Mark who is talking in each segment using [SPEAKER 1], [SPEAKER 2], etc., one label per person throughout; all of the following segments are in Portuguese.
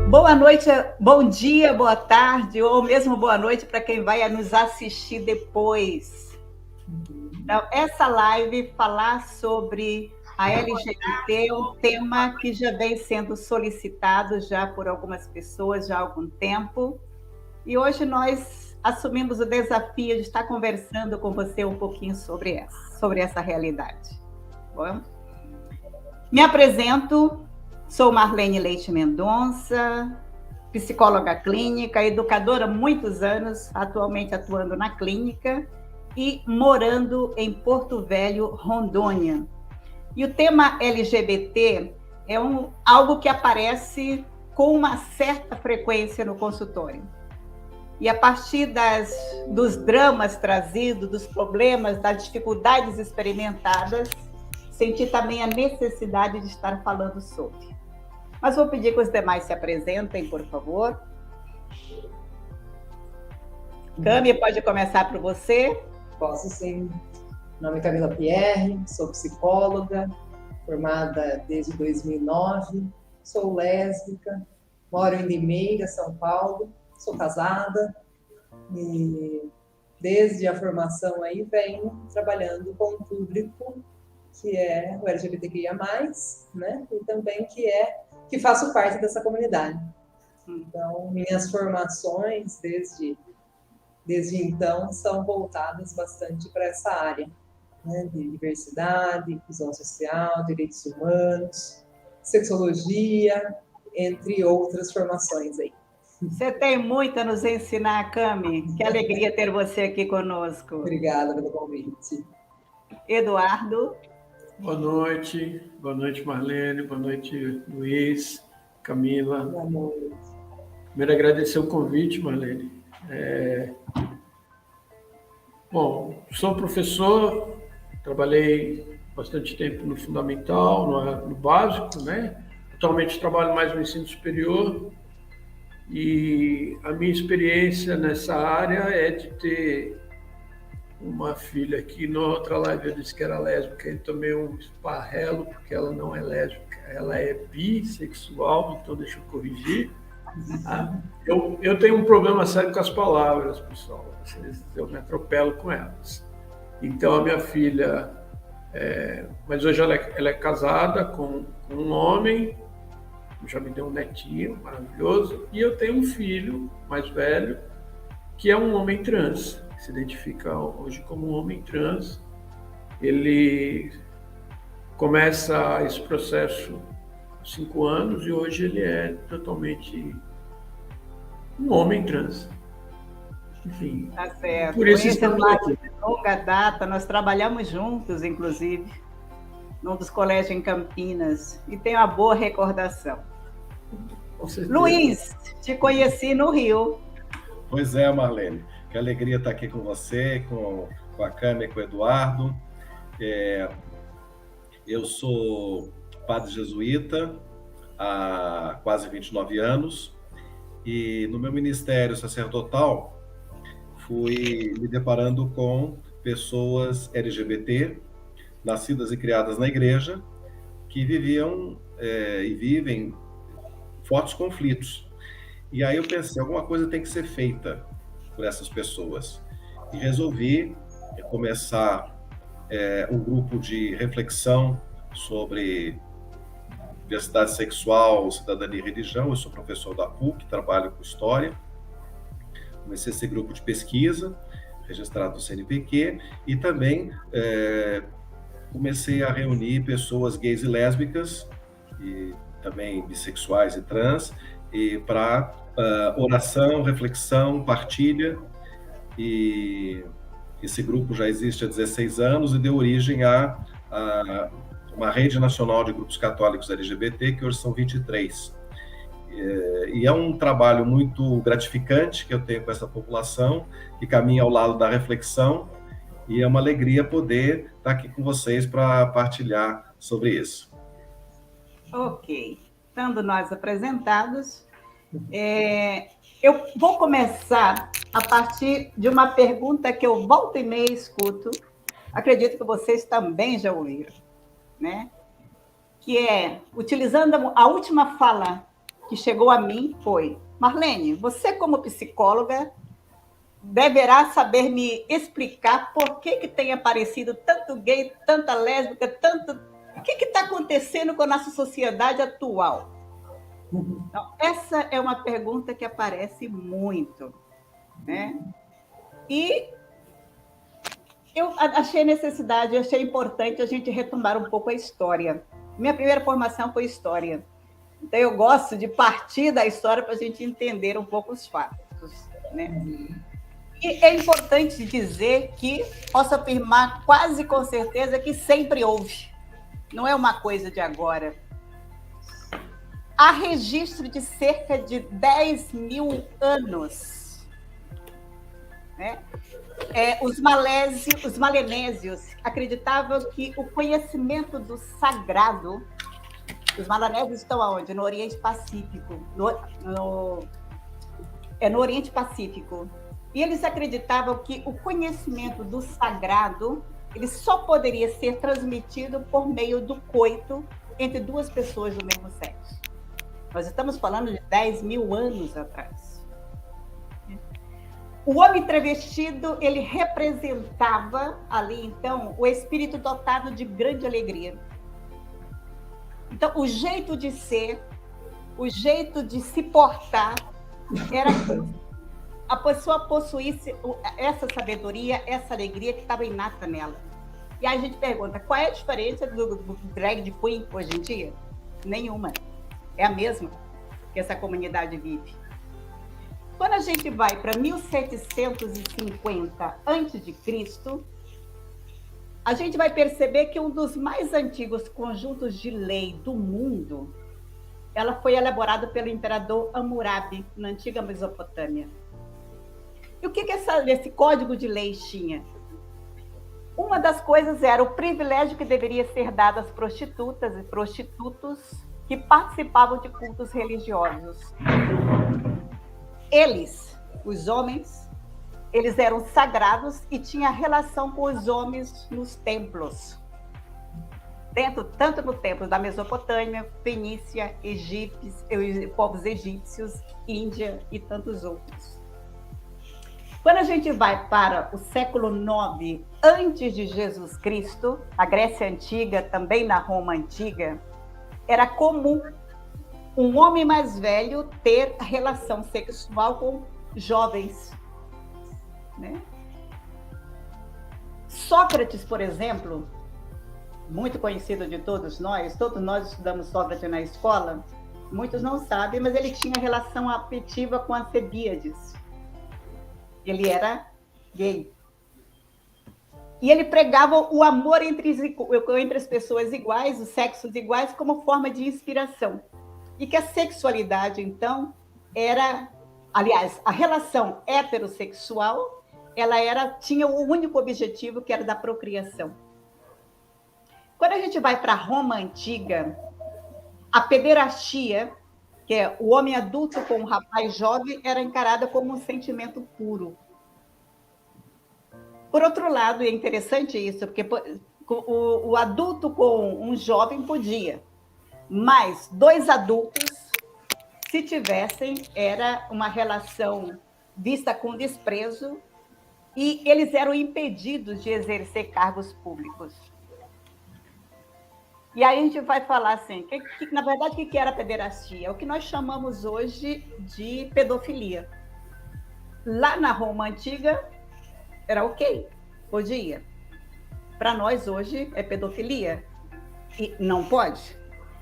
[SPEAKER 1] Boa noite, bom dia, boa tarde, ou mesmo boa noite para quem vai nos assistir depois. Então, essa live falar sobre a LGBT é um tema que já vem sendo solicitado já por algumas pessoas já há algum tempo. E hoje nós assumimos o desafio de estar conversando com você um pouquinho sobre essa realidade. Bom, me apresento, sou Marlene Leite Mendonça, psicóloga clínica, educadora há muitos anos, atualmente atuando na clínica e morando em Porto Velho, Rondônia. E o tema LGBT é algo que aparece com uma certa frequência no consultório. E a partir dos dramas trazidos, dos problemas, das dificuldades experimentadas, senti também a necessidade de estar falando sobre. Mas vou pedir que os demais se apresentem, por favor. Cami, pode começar por você?
[SPEAKER 2] Posso sim. Meu nome é Camila Pierre, sou psicóloga, formada desde 2009, sou lésbica, moro em Limeira, São Paulo, sou casada e desde a formação aí venho trabalhando com um público que é o LGBTQIA+, né? E também que faço parte dessa comunidade. Então, minhas formações desde então são voltadas bastante para essa área, né? De diversidade, inclusão social, direitos humanos, sexologia, entre outras formações aí.
[SPEAKER 1] Você tem muito a nos ensinar, Cami. Que alegria ter você aqui conosco.
[SPEAKER 2] Obrigada pelo convite.
[SPEAKER 1] Eduardo.
[SPEAKER 3] Boa noite Marlene, boa noite Luiz, Camila.
[SPEAKER 2] Boa noite.
[SPEAKER 3] Primeiro agradecer o convite, Marlene. Bom, sou professor, trabalhei bastante tempo no fundamental, no básico, né? Atualmente trabalho mais no ensino superior e a minha experiência nessa área é de ter uma filha que na outra live eu disse que era lésbica e tomei um esparrelo porque ela não é lésbica, ela é bissexual, então deixa eu corrigir. Eu tenho um problema sério com as palavras, pessoal. Eu me atropelo com elas. Então, a minha filha... mas hoje ela é casada com um homem, já me deu um netinho maravilhoso, e eu tenho um filho mais velho, que é um homem trans, que se identifica hoje como um homem trans. Ele começa esse processo há 5 anos e hoje ele é totalmente um homem trans. Enfim,
[SPEAKER 1] tá certo.
[SPEAKER 3] por isso estamos aqui.
[SPEAKER 1] De longa data, nós trabalhamos juntos, inclusive, num dos colégios em Campinas, e tenho uma boa recordação. Luiz, te conheci no Rio.
[SPEAKER 4] Pois é, Marlene, que alegria estar aqui com você, com a Cami e com o Eduardo. Eu sou padre jesuíta há quase 29 anos e no meu ministério sacerdotal fui me deparando com pessoas LGBT, nascidas e criadas na igreja, que viviam e vivem fortes conflitos. E aí eu pensei, alguma coisa tem que ser feita por essas pessoas. E resolvi começar um grupo de reflexão sobre diversidade sexual, cidadania e religião. Eu sou professor da PUC, trabalho com história. Comecei esse grupo de pesquisa, registrado no CNPq, e também comecei a reunir pessoas gays e lésbicas, e também bissexuais e trans, e para oração, reflexão, partilha. E esse grupo já existe há 16 anos e deu origem a uma rede nacional de grupos católicos LGBT, que hoje são 23. E é um trabalho muito gratificante que eu tenho com essa população, que caminha ao lado da reflexão, e é uma alegria poder estar aqui com vocês para partilhar sobre isso.
[SPEAKER 1] Ok. Estando nós apresentados, eu vou começar a partir de uma pergunta que eu volta e meia escuto, acredito que vocês também já ouviram, né? Que é, utilizando a última fala que chegou a mim foi: Marlene, você como psicóloga deverá saber me explicar por que tem aparecido tanto gay, tanta lésbica, tanto... O que está acontecendo com a nossa sociedade atual? Então, essa é uma pergunta que aparece muito, né? E eu achei necessidade, achei importante a gente retomar um pouco a história. Minha primeira formação foi história. Então, eu gosto de partir da história para a gente entender um pouco os fatos, né? E é importante dizer que posso afirmar quase com certeza que sempre houve. Não é uma coisa de agora. Há registro de cerca de 10 mil anos, né? Os malenésios acreditavam que o conhecimento do sagrado... Os malenésios estão aonde? No Oriente Pacífico. No Oriente Pacífico. E eles acreditavam que o conhecimento do sagrado ele só poderia ser transmitido por meio do coito entre duas pessoas do mesmo sexo. Nós estamos falando de 10 mil anos atrás. O homem travestido, ele representava ali, então, o espírito dotado de grande alegria. Então, o jeito de ser, o jeito de se portar, era a pessoa possuísse essa sabedoria, essa alegria que estava inata nela. E aí a gente pergunta, qual é a diferença do drag queen hoje em dia? Nenhuma. É a mesma que essa comunidade vive. Quando a gente vai para 1750 a.C., a gente vai perceber que um dos mais antigos conjuntos de lei do mundo, ela foi elaborada pelo imperador Hammurabi, na antiga Mesopotâmia. E o que esse código de leis tinha? Uma das coisas era o privilégio que deveria ser dado às prostitutas e prostitutos que participavam de cultos religiosos. Eles, os homens, eles eram sagrados e tinham relação com os homens nos templos. Tanto no templo da Mesopotâmia, Fenícia, povos egípcios, Índia e tantos outros. Quando a gente vai para o século IX antes de Jesus Cristo, a Grécia Antiga, também na Roma Antiga, era comum um homem mais velho ter relação sexual com jovens, né? Sócrates, por exemplo, muito conhecido de todos nós estudamos Sócrates na escola, muitos não sabem, mas ele tinha relação afetiva com Alcibíades. Ele era gay. E ele pregava o amor entre as pessoas iguais, os sexos iguais, como forma de inspiração. E que a sexualidade, então, era... Aliás, a relação heterossexual, tinha o único objetivo, que era da procriação. Quando a gente vai para a Roma Antiga, a pederastia, que é o homem adulto com o rapaz jovem, era encarada como um sentimento puro. Por outro lado, é interessante isso, porque o adulto com um jovem podia, mas dois adultos, se tivessem, era uma relação vista com desprezo e eles eram impedidos de exercer cargos públicos. E aí a gente vai falar assim, na verdade, o que era pederastia? É o que nós chamamos hoje de pedofilia. Lá na Roma Antiga, era ok, podia. Para nós, hoje, é pedofilia. E não pode.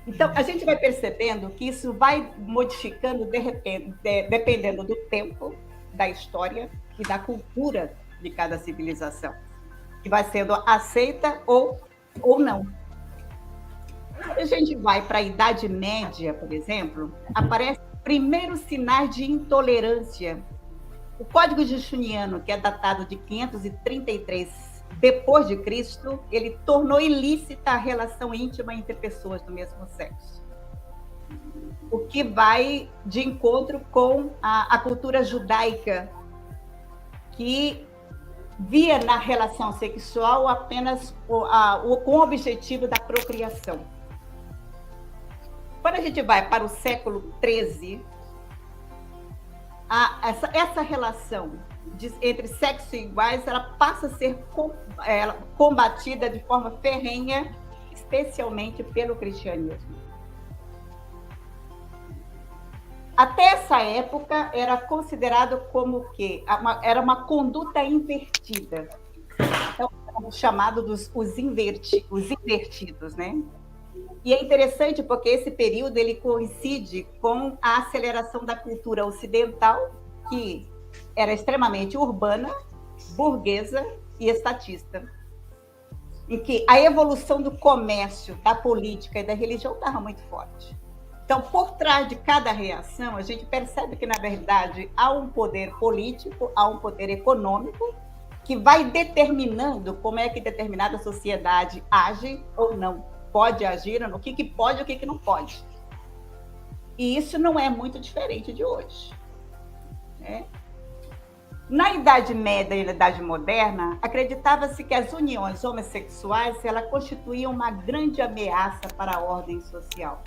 [SPEAKER 1] Então, a gente vai percebendo que isso vai modificando, dependendo do tempo, da história e da cultura de cada civilização, que vai sendo aceita ou não. Quando a gente vai para a Idade Média, por exemplo, aparecem primeiros sinais de intolerância. O Código Justiniano, que é datado de 533 depois de Cristo, ele tornou ilícita a relação íntima entre pessoas do mesmo sexo. O que vai de encontro com a cultura judaica, que via na relação sexual apenas com o objetivo da procriação. Quando a gente vai para o século XIII, essa relação entre sexos iguais, ela passa a ser combatida de forma ferrenha, especialmente pelo cristianismo. Até essa época era considerado como que era uma conduta invertida. Então, chamado os invertidos, né? E é interessante porque esse período ele coincide com a aceleração da cultura ocidental, que era extremamente urbana, burguesa e estatista, em que a evolução do comércio, da política e da religião estava muito forte. Então, por trás de cada reação, a gente percebe que, na verdade, há um poder político, há um poder econômico, que vai determinando como é que determinada sociedade age ou não, pode agir, no que pode e o que não pode. E isso não é muito diferente de hoje, né? Na Idade Média e na Idade Moderna, acreditava-se que as uniões homossexuais elas constituíam uma grande ameaça para a ordem social.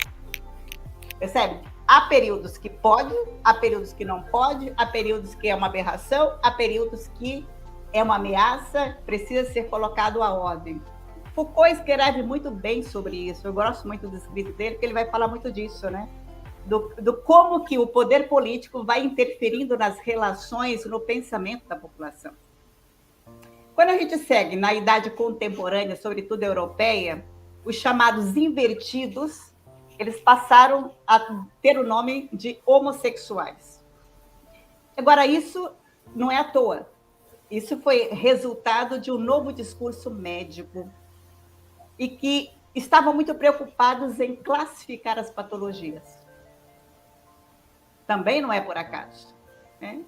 [SPEAKER 1] Percebe? Há períodos que pode, há períodos que não pode, há períodos que é uma aberração, há períodos que é uma ameaça, precisa ser colocado à ordem. Foucault escreve muito bem sobre isso, eu gosto muito do escrito dele, porque ele vai falar muito disso, né? Do como que o poder político vai interferindo nas relações, no pensamento da população. Quando a gente segue na idade contemporânea, sobretudo europeia, os chamados invertidos, eles passaram a ter o nome de homossexuais. Agora, isso não é à toa. Isso foi resultado de um novo discurso médico e que estavam muito preocupados em classificar as patologias. Também não é por acaso, né?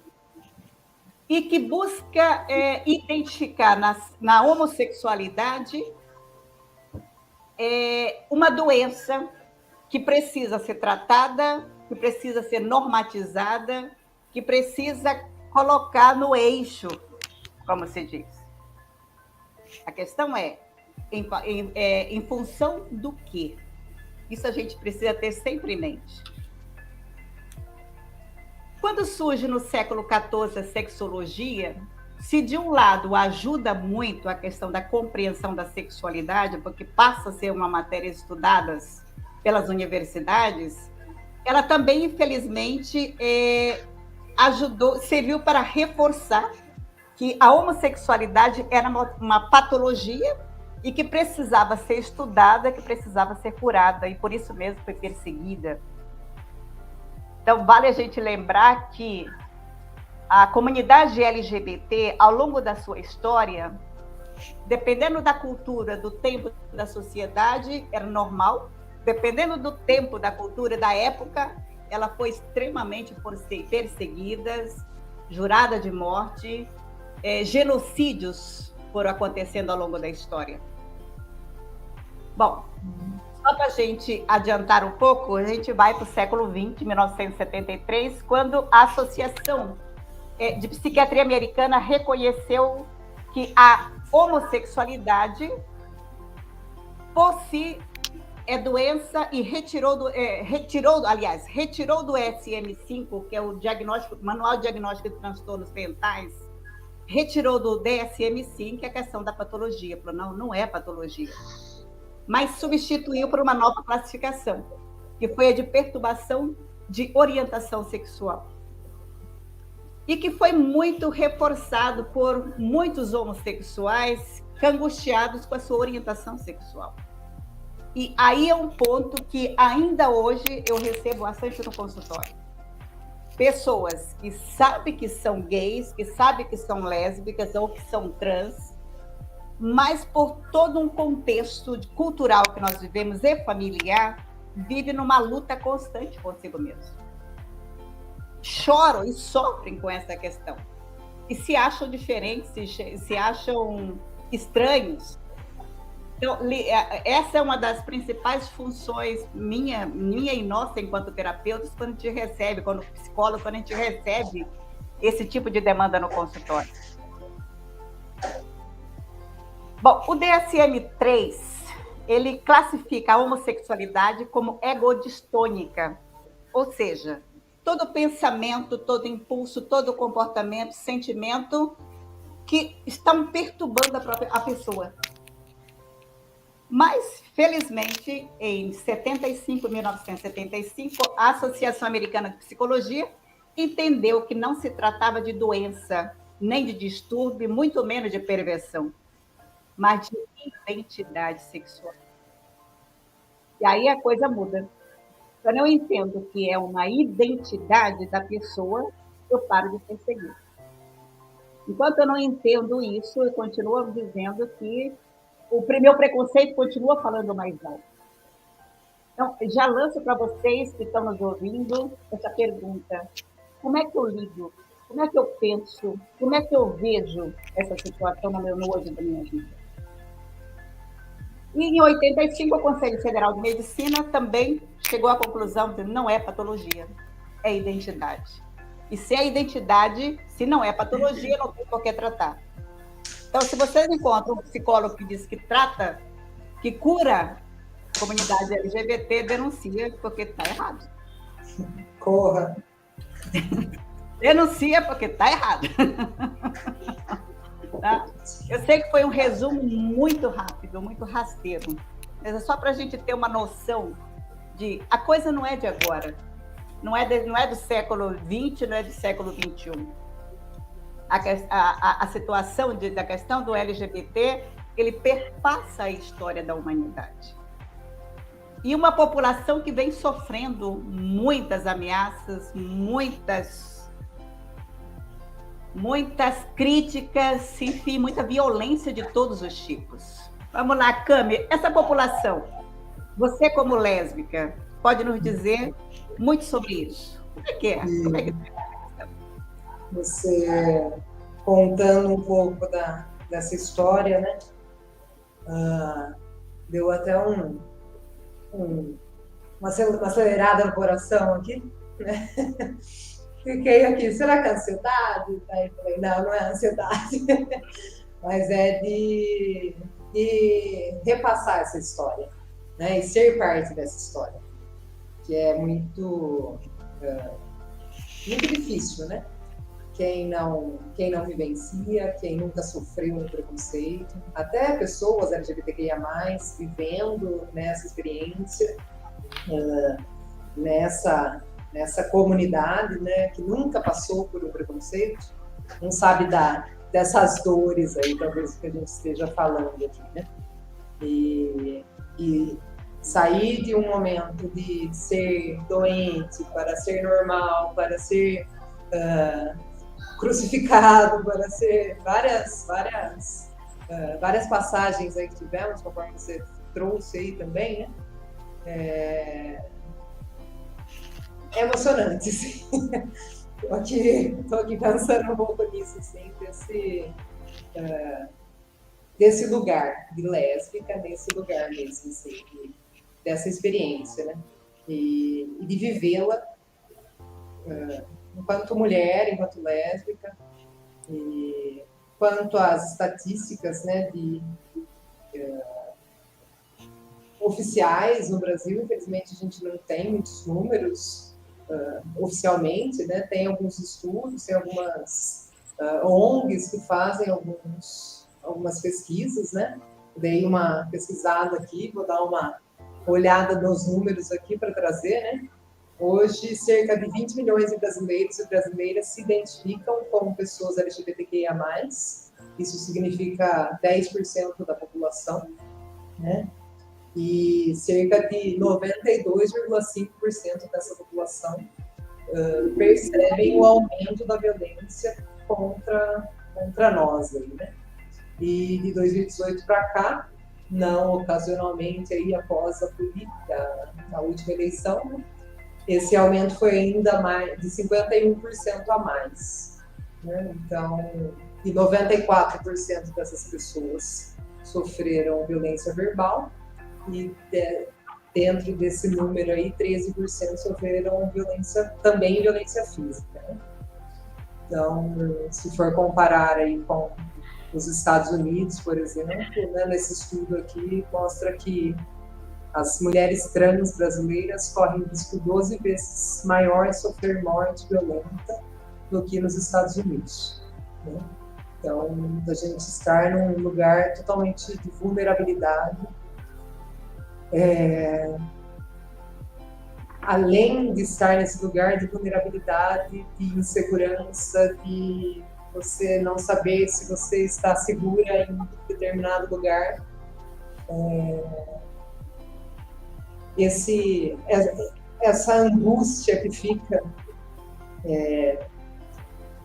[SPEAKER 1] E que busca identificar na homossexualidade uma doença que precisa ser tratada, que precisa ser normatizada, que precisa colocar no eixo, como se diz. A questão é, em função do quê? Isso a gente precisa ter sempre em mente. Quando surge no século XIV a sexologia, se de um lado ajuda muito a questão da compreensão da sexualidade, porque passa a ser uma matéria estudada pelas universidades, ela também, infelizmente, serviu para reforçar que a homossexualidade era uma patologia e que precisava ser estudada, que precisava ser curada, e por isso mesmo foi perseguida. Então, vale a gente lembrar que a comunidade LGBT, ao longo da sua história, dependendo da cultura, do tempo da sociedade, era normal. Dependendo do tempo, da cultura, da época, ela foi extremamente perseguida, jurada de morte, genocídios foram acontecendo ao longo da história. Bom, só para a gente adiantar um pouco, a gente vai para o século XX, 1973, quando a Associação de Psiquiatria Americana reconheceu que a homossexualidade, por si, é doença e retirou do DSM-5, que é o Manual de Diagnóstico de Transtornos Mentais, retirou do DSM-5 a questão da patologia, falou, não é patologia, mas substituiu por uma nova classificação, que foi a de perturbação de orientação sexual. E que foi muito reforçado por muitos homossexuais angustiados com a sua orientação sexual. E aí é um ponto que ainda hoje eu recebo bastante no consultório. Pessoas que sabem que são gays, que sabem que são lésbicas ou que são trans, mas por todo um contexto cultural que nós vivemos e familiar, vive numa luta constante consigo mesmo. Choram e sofrem com essa questão. E se acham diferentes, se acham estranhos. Então, essa é uma das principais funções minha e nossa enquanto terapeutas, quando a gente recebe, quando psicólogo, quando a gente recebe esse tipo de demanda no consultório. Bom, o DSM-3, ele classifica a homossexualidade como egodistônica, ou seja, todo pensamento, todo impulso, todo comportamento, sentimento que estão perturbando a pessoa. Mas, felizmente, em 1975, a Associação Americana de Psicologia entendeu que não se tratava de doença, nem de distúrbio, muito menos de perversão, mas de identidade sexual. E aí a coisa muda. Quando eu entendo que é uma identidade da pessoa, eu paro de perseguir. Enquanto eu não entendo isso, eu continuo dizendo que o meu preconceito continua falando mais alto. Então, já lanço para vocês que estão nos ouvindo essa pergunta. Como é que eu lido? Como é que eu penso? Como é que eu vejo essa situação no hoje da minha vida? E em 85, o Conselho Federal de Medicina também chegou à conclusão de que não é patologia, é identidade. E se é identidade, se não é patologia, não tem por que tratar. Então, se vocês encontram um psicólogo que diz que trata, que cura a comunidade LGBT, denuncia, porque está errado.
[SPEAKER 2] Corra.
[SPEAKER 1] Denuncia, porque está errado. Tá? Eu sei que foi um resumo muito rápido, muito rasteiro, mas é só para a gente ter uma noção de... A coisa não é de agora, não é do século XX, não é do século XXI. A situação da questão do LGBT, ele perpassa a história da humanidade. E uma população que vem sofrendo muitas ameaças, muitas críticas, enfim, muita violência de todos os tipos. Vamos lá, Cami, essa população, você como lésbica, pode nos dizer muito sobre isso. Como é que é? Como é que é?
[SPEAKER 2] Você contando um pouco dessa história, né? Deu até uma acelerada no coração aqui, né? Fiquei aqui, será que é ansiedade? Aí falei, não é ansiedade, mas é de repassar essa história, né? E ser parte dessa história, que é muito difícil, né? Quem não vivencia, quem nunca sofreu um preconceito, até pessoas LGBTQIA+, vivendo nessa experiência, nessa comunidade, né, que nunca passou por um preconceito, não sabe dessas dores aí, talvez, que a gente esteja falando aqui, né? E sair de um momento de ser doente para ser normal, para ser crucificado, para ser várias passagens aí que tivemos, conforme você trouxe aí também, né? É emocionante, sim. Tô aqui pensando um pouco nisso, assim, desse lugar de lésbica, desse lugar mesmo, assim, dessa experiência, né? E de vivê-la enquanto mulher, enquanto lésbica, e quanto às estatísticas, né, oficiais no Brasil, infelizmente a gente não tem muitos números oficialmente, né? Tem alguns estudos, tem algumas ONGs que fazem algumas pesquisas, né? Dei uma pesquisada aqui, vou dar uma olhada nos números aqui para trazer, né? Hoje, cerca de 20 milhões de brasileiros e brasileiras se identificam como pessoas LGBTQIA+. Isso significa 10% da população, né? E cerca de 92,5% dessa população percebem o aumento da violência contra nós, aí, né? E de 2018 para cá, não ocasionalmente aí após a última eleição, esse aumento foi ainda mais de 51% a mais, né? Então, e 94% dessas pessoas sofreram violência verbal, e dentro desse número aí, 13% sofreram também violência física, né? Então, se for comparar aí com nos Estados Unidos, por exemplo, né, nesse estudo aqui, mostra que as mulheres trans brasileiras correm risco 12 vezes maior de sofrer morte violenta do que nos Estados Unidos, né? Então, a gente estar num lugar totalmente de vulnerabilidade, além de estar nesse lugar de vulnerabilidade, de insegurança, de você não saber se você está segura em determinado lugar, essa angústia que fica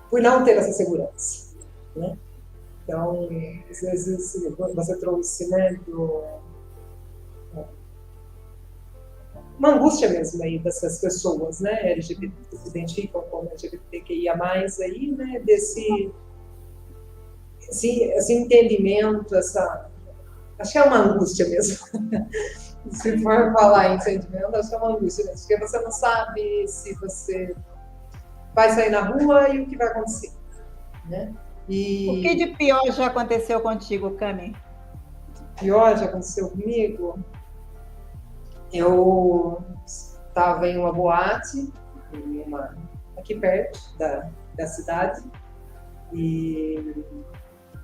[SPEAKER 2] por não ter essa segurança, né? Então, às vezes você trouxe, né, uma angústia mesmo aí dessas pessoas, né, LGBT, que se identificam como LGBTQIA+, aí, né, esse entendimento, acho que é uma angústia mesmo. Se for falar em sentimento, acho que é uma angústia mesmo, porque você não sabe se você vai sair na rua e o que vai acontecer, né?
[SPEAKER 1] O que de pior já aconteceu contigo, Cami?
[SPEAKER 2] Pior já aconteceu comigo? Eu estava em uma boate, aqui perto da cidade, e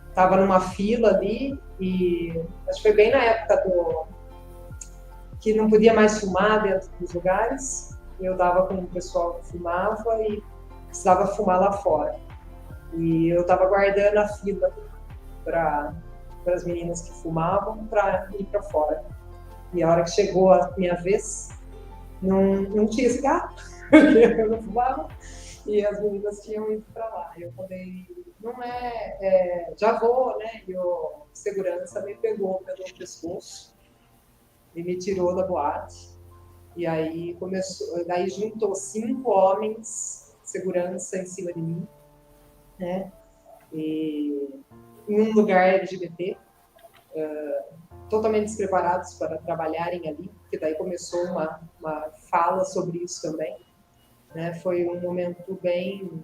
[SPEAKER 2] estava numa fila ali, e acho que foi bem na época que não podia mais fumar dentro dos lugares. Eu estava com o pessoal que fumava e precisava fumar lá fora. E eu estava guardando a fila para as meninas que fumavam para ir para fora. E a hora que chegou a minha vez, não tinha cigarro, porque eu não fumava, e as meninas tinham ido para lá. Eu falei, não já vou, né? E o segurança me pegou pelo pescoço e me tirou da boate. E aí daí juntou 5 homens, segurança em cima de mim, né? E em um lugar LGBT, totalmente despreparados para trabalharem ali, porque daí começou uma fala sobre isso também, né? Foi um momento bem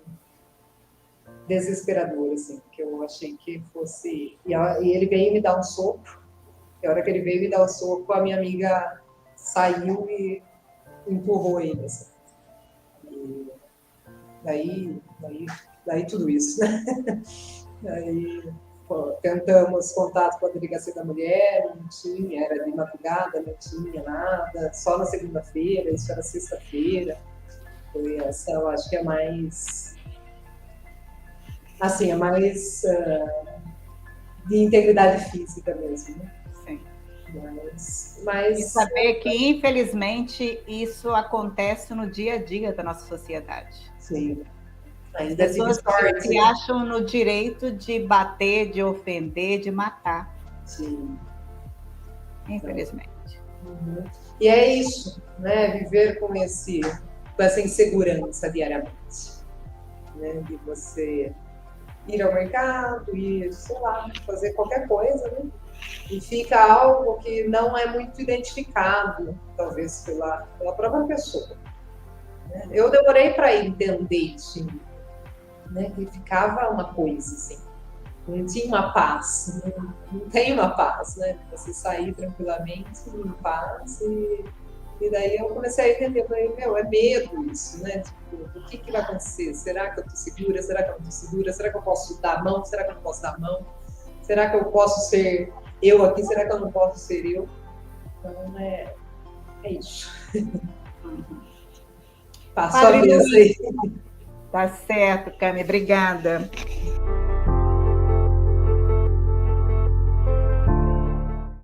[SPEAKER 2] desesperador, assim, que eu achei que fosse... E ele veio me dar um soco, e a hora que ele veio me dar o soco, a minha amiga saiu e empurrou ele, assim. E daí tudo isso, né? Daí tentamos contato com a delegacia da mulher, não tinha, era de madrugada, não tinha nada, só na segunda-feira, isso era sexta-feira. Foi essa, eu acho que é mais, assim, de integridade física mesmo, né?
[SPEAKER 1] Sim.
[SPEAKER 2] Mas
[SPEAKER 1] e saber que, infelizmente, isso acontece no dia a dia da nossa sociedade.
[SPEAKER 2] Sim.
[SPEAKER 1] As pessoas se acham no direito de bater, de ofender, de matar.
[SPEAKER 2] Sim.
[SPEAKER 1] Infelizmente.
[SPEAKER 2] Uhum. E é isso, né? Viver com essa insegurança diariamente, né? De você ir ao mercado, sei lá, fazer qualquer coisa, né? E fica algo que não é muito identificado, talvez pela própria pessoa, né? Eu demorei para entender isso, né? Que ficava uma coisa assim, não tinha uma paz, não tem uma paz, né? Você sair tranquilamente, em paz, e daí eu comecei a entender, falei, é medo isso, né? Tipo, o que vai acontecer? Será que eu tô segura? Será que eu não tô segura? Será que eu posso dar a mão? Será que eu não posso dar a mão? Será que eu posso ser eu aqui? Será que eu não posso ser eu? Então, é isso. Passo a vez aí.
[SPEAKER 1] Tá certo, Cami, obrigada.